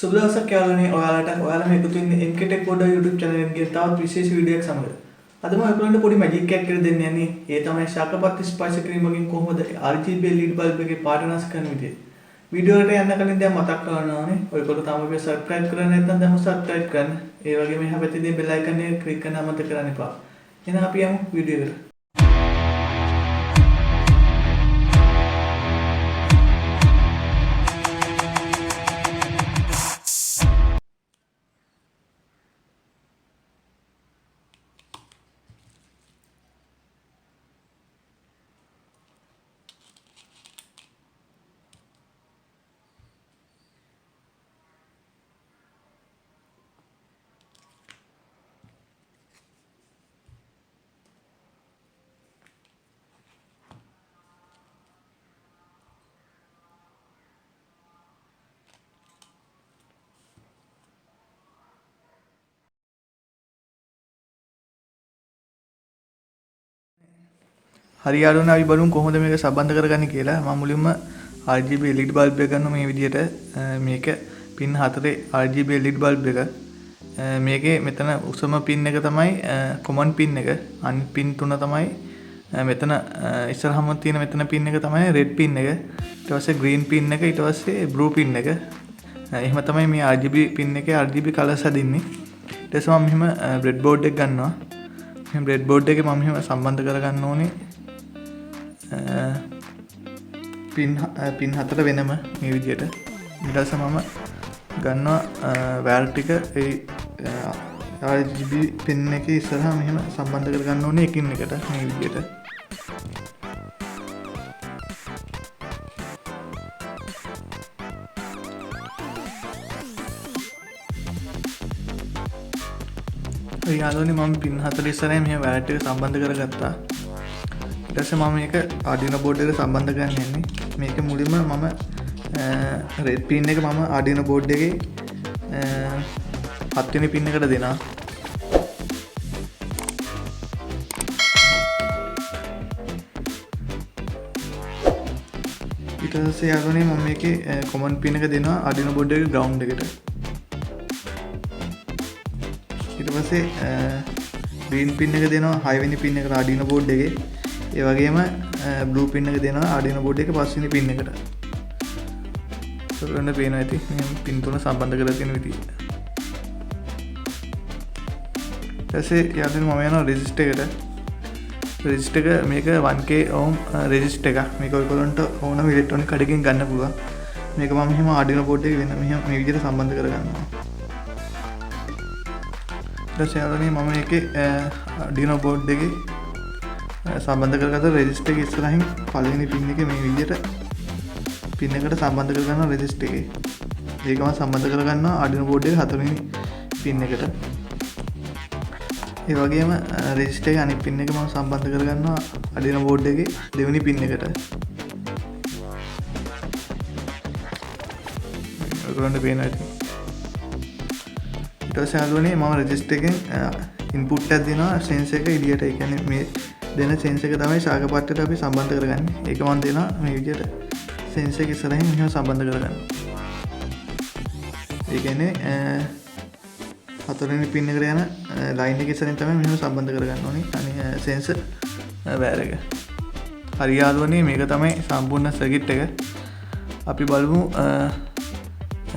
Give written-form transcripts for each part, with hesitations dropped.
සුබ දවසක් යාළුවනේ ඔයාලට. ඔයාලා මේ එකතු වෙන්නේ MK Tech Podda YouTube channel එකේ තවත් විශේෂ වීඩියෝ එකක් සමග. අද මම ඔයගොල්ලන්ට පොඩි මැජික් එකක් කියලා දෙන්න යන්නේ. ඒ තමයි ශාකපත් ස්පර්ශ කිරීම වලින් කොහොමද RGB LED බල්බ් එකේ පාට වෙනස් කරන විදිය. වීඩියෝ එකට යන්න කලින් දැන් මතක් කරගන්න ඕනේ. ඔයගොල්ලෝ තාම අපේ subscribe කරලා නැත්නම් දැන් subscribe කරන්න. ඒ වගේම එහා පැත්තේ තියෙන bell icon එක click කරන්න අමතක කරන්න එපා. එහෙනම් අපි යමු වීඩියෝ එකට. හරි යාළුවනේ අපි බලමු කොහොමද මේක සම්බන්ධ කරගන්නේ කියලා. මම මුලින්ම RGB LED බල්බ් එක ගන්නවා මේ විදිහට. මේක පින් 4 RGB LED බල්බ් එක. මේකේ මෙතන උසම පින් එක තමයි common පින් එක. අනිත් පින් තුන තමයි මෙතන ඉස්සරහම තියෙන මෙතන පින් එක තමයි red පින් එක. ඊට පස්සේ green පින් එක, ඊට පස්සේ blue පින් එක. එහෙම තමයි මේ RGB පින් එකේ RGB කලර්ස් හදින්නේ. ඊට පස්සේ මම මෙහෙම breadboard එක ගන්නවා. මේ breadboard එකේ මම මෙහෙම සම්බන්ධ කරගන්න ඕනේ. පින් 4 වෙනම මේ විදිහට. ඊට පස්සේ මම ගන්නවා වයර් ටික ඒ RGB පින් එකේ ඉස්සරහා මෙහෙම සම්බන්ධ කරගන්න ඕනේ එකින් එකට මේ විදිහට. ඒ යාළුවනේ මම පින් 4 ඉස්සරහා මෙහෙම වයර් ටික සම්බන්ධ කරගත්තා. ඊට පස්සේ මම මේක Arduino board එකට සම්බන්ධ කරන්න යන්නේ. මේක මුලින්ම මම red pin එක මම Arduino board එකේ 7 වෙනි pin එකට දෙනවා. ඊට පස්සේ යාළුවනේ මම මේකේ common pin එක දෙනවා Arduino board එකේ ground එකට. ඊට පස්සේ green pin එක දෙනවා 6 වෙනි pin එකට Arduino board එකේ. ඒ වගේම blue pin එක දෙනවා Arduino board එකේ 5 වෙනි pin එකට. ඔයගොල්ලන්ට පේනවා ඇති මේ pin තුන සම්බන්ධ කරලා තියෙන විදිය. ඊටසේ යාළුවනේ මම යනවා resistor එකට. resistor එක මේක 1k ohm resistor එකක්. මේක ඔයගොල්ලන්ට ඕනම ඉලෙක්ට්‍රොනික කඩකින් ගන්න පුළුවන්. මේක මම මෙහෙම Arduino board එකේ වෙන මෙහෙම මේ විදිහට සම්බන්ධ කරගන්නවා. ඊටසේ යාළුවනේ මම මේකේ Arduino board එකේ සම්බන්ධ කරගත්ත රෙජිස්ටර් එක ඉස්සරහින් පළවෙනි පින් එකේ මේ විදිහට පින් එකට සම්බන්ධ කරගන්නවා රෙජිස්ටර් එකේ. ඒකම සම්බන්ධ කරගන්නවා Arduino board එකේ 4 වෙනි පින් එකට. ඒ වගේම රෙජිස්ටර් එකේ අනිත් පින් එක මම සම්බන්ධ කරගන්නවා Arduino board එකේ 2 වෙනි පින් එකට. ඔයගොල්ලන්ට පේනවා ඇති. ඊට පස්සේ යාළුවනේ මම රෙජිස්ටර් එකෙන් ඉන්පුට් එකක් දෙනවා සෙන්සර් එක එළියට. ඒ කියන්නේ මේ දෙන සෙන්සර් එක තමයි ශාකපට්ටට අපි සම්බන්ධ කරගන්නේ. ඒක මම දෙනවා මේ විදිහට සෙන්සර් එක ඉස්සරහින් මෙහෙම සම්බන්ධ කරගන්න. ඒ කියන්නේ 4 වෙනි පින් එකට යන ලයින් එක ඉස්සරහින් තමයි මෙහෙම සම්බන්ධ කරගන්න ඕනේ. අනේ සෙන්සර් වයර් එක. හරි යාළුවනේ මේක තමයි සම්පූර්ණ සර්කිට් එක. අපි බලමු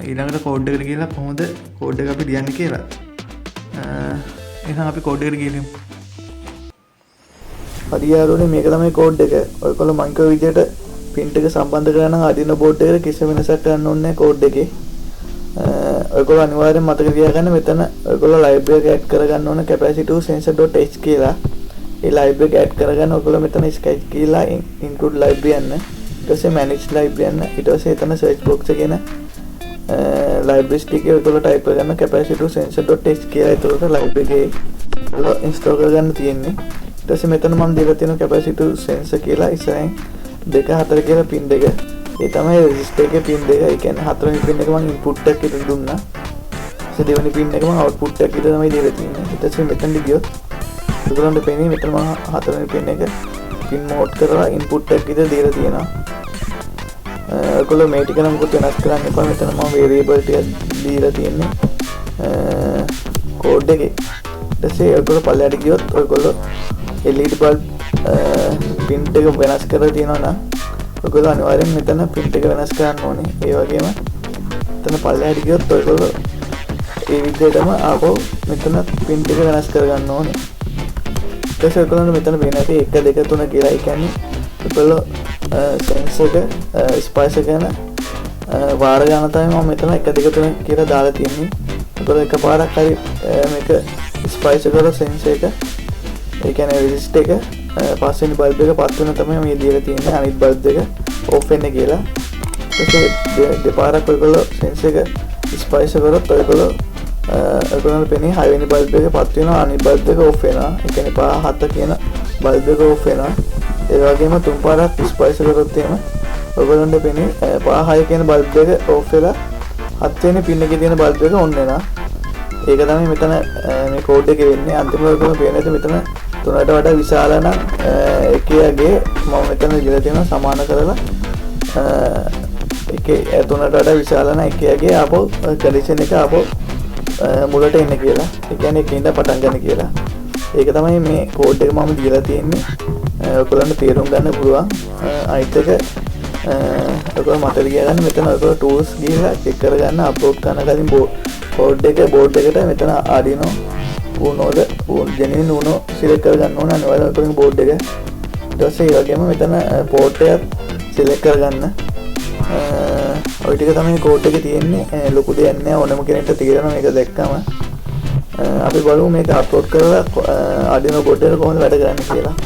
ඊළඟට කෝඩ් එකට ගිහලා කොහොමද කෝඩ් එක අපි ලියන්නේ කියලා. එහෙනම් අපි කෝඩ් එකට ගියමු. හරි යාළුවනේ මේක තමයි කෝඩ් එක. ඔයගොල්ලෝ මං කියව විදිහට පින් එක සම්බන්ධ කරලා නම් Arduino board එකට කිසිම වෙනසක් කරන්න ඕනේ නැහැ කෝඩ් එකේ. ඔයගොල්ලෝ අනිවාර්යෙන් මතක තියාගන්න මෙතන ඔයගොල්ලෝ library එක add කරගන්න ඕන capacitive sensor.h කියලා. ඒ library එක add කරගන්න ඔයගොල්ලෝ මෙතන sketch කියලා include library යන්න. ඊට පස්සේ manage library යන්න. ඊට පස්සේ එතන search box එකේ න libraries ටිකේ ඔයගොල්ලෝ type කරගන්න capacitive sensor.h කියලා. ඒතකොට library එකේ install කරගන්න තියෙන්නේ. ඊට පස්සේ මෙතන මම දීලා තියෙන capacitive sensor කියලා ඉස්සරහින් 2 4 කියලා පින් දෙක. ඒ තමයි resistor එකේ පින් දෙක. ඒ කියන්නේ 4 වෙනි පින් එක මම input එකක් විතර දුන්නා. ඊට දෙවෙනි පින් එක මම output එකක් විතර තමයි දීලා තියෙන්නේ. ඊට පස්සේ මෙතනට ගියොත් ඔයගොල්ලන්ට පේන්නේ මෙතන මම 4 වෙනි පින් එක පින් mode කරලා input එකක් විතර දීලා තියෙනවා. ඔයගොල්ලෝ මේ ටික නම් මොකද වෙනස් කරන්න එපා. මෙතන මම variable ටික දීලා තියෙන්නේ කෝඩ් එකේ. ඊට පස්සේ ඔයගොල්ලෝ පල්ලෙහාට ගියොත් ඔයගොල්ලෝ LED bulb print එක වෙනස් කරලා තියෙනවා නම් ඔයගොල්ලෝ අනිවාර්යෙන් මෙතන print එක වෙනස් කරන්න ඕනේ. ඒ වගේම මෙතන පල්ලෙහාට ගියොත් ඔයගොල්ලෝ ඒ විදිහටම ආපහු මෙතන print එක වෙනස් කරගන්න ඕනේ. ඊට පස්සේ ඔයගොල්ලෝ මෙතන වෙන ඇති 1 2 3 කියලා. ඒ කියන්නේ ඔයගොල්ලෝ sensor එක spice එක යන වාර ගන්න තමයි මම මෙතන 1 2 3 කියලා දාලා තියෙන්නේ. ඔයගොල්ලෝ එකපාරක් හරි මේක spice කරලා sensor එක ඒ කියන්නේ resistor එක පස්වෙනි බල්බ් එක පත් වෙන තමයි මේ දීලා තියෙන්නේ. අනිත් බල්බ් එක off වෙන්න කියලා. ඊට දෙපාරක් ඔයගොල්ලෝ sensor එක spice කරොත් ඔයගොල්ලෝ පෙනේ 6 වෙනි බල්බ් එක පත් වෙනවා. අනිත් බල්බ් එක off වෙනවා. ඒ කියන්නේ 5 7 කියන බල්බ් එක off වෙනවා. ඒ වගේම තුන් පාරක් ස්පයිස් කරොත් එහෙම ඔයගොල්ලන්ට පෙනේ 5 6 කියන බල්බ් එක ඕෆ් වෙලා 7 වෙනි පින් එකේ තියෙන බල්බ් එක ඔන් වෙනවා. ඒක තමයි මෙතන මේ කෝඩ් එකේ වෙන්නේ. අන්තිමට ඔයගොල්ලෝ පේන්නේ මෙතන 3ට වඩා විශාල නම් එකගේ මම මෙතන දීලා තියෙනවා සමාන කරලා එකේ 3ට වඩා විශාල නම් එකගේ ආපහු කන්ඩිෂන් එක ආපහු මුලට එන්න කියලා. ඒ කියන්නේ එකින්ද පටන් ගන්න කියලා. ඒක තමයි මේ කෝඩ් එක මම දීලා තියෙන්නේ. ඔයගොල්ලන්ට තේරුම් ගන්න පුළුවන්. අනිත් එක ඔයගොල්ලෝ මතක තියාගන්න මෙතන ඔයගොල්ලෝ tools ගිහලා check කරගන්න අප්ලෝඩ් කරන කලින් board එකට මෙතන Arduino Uno genuine Uno select කරගන්න ඕන අනිවාර්යයෙන් ඔයගොල්ලෝ board එක. ඊට පස්සේ ඒ වගේම මෙතන port එක select කරගන්න. ඔය ටික තමයි කෝඩ් එකේ තියෙන්නේ. ලොකු දෙයක් නෑ. ඕනම කෙනෙක්ට තේරෙනවා මේක දැක්කම. අපි බලමු මේක අප්ලෝඩ් කරලා Arduino board එකට කොහොමද වැඩ කරන්නේ කියලා.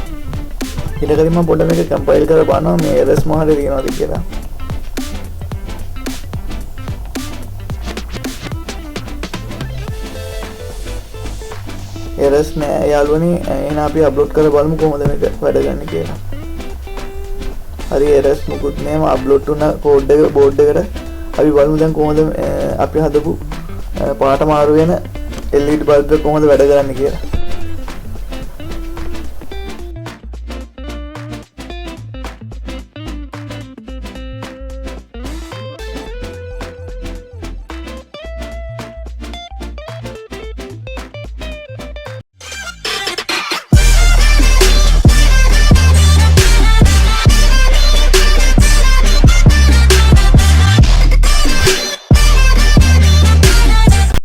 ඊට කලින් මම පොඩ්ඩක් මේක කම්පයිල් කරලා බලනවා මේ errors මොහොතේ තියෙනවද කියලා. errors නෑ යාළුවනි. එහෙනම් අපි අප්ලෝඩ් කරලා බලමු කොහොමද මේක වැඩ ගන්න කියලා. හරි errors මොකුත් නෑ. මම අප්ලෝඩ් කරන කෝඩ් එක බෝඩ් එකට අපි බලමු දැන් කොහොමද අපි හදපු පාට මාරු වෙන LED බල්බ් එක කොහොමද වැඩ කරන්නේ කියලා.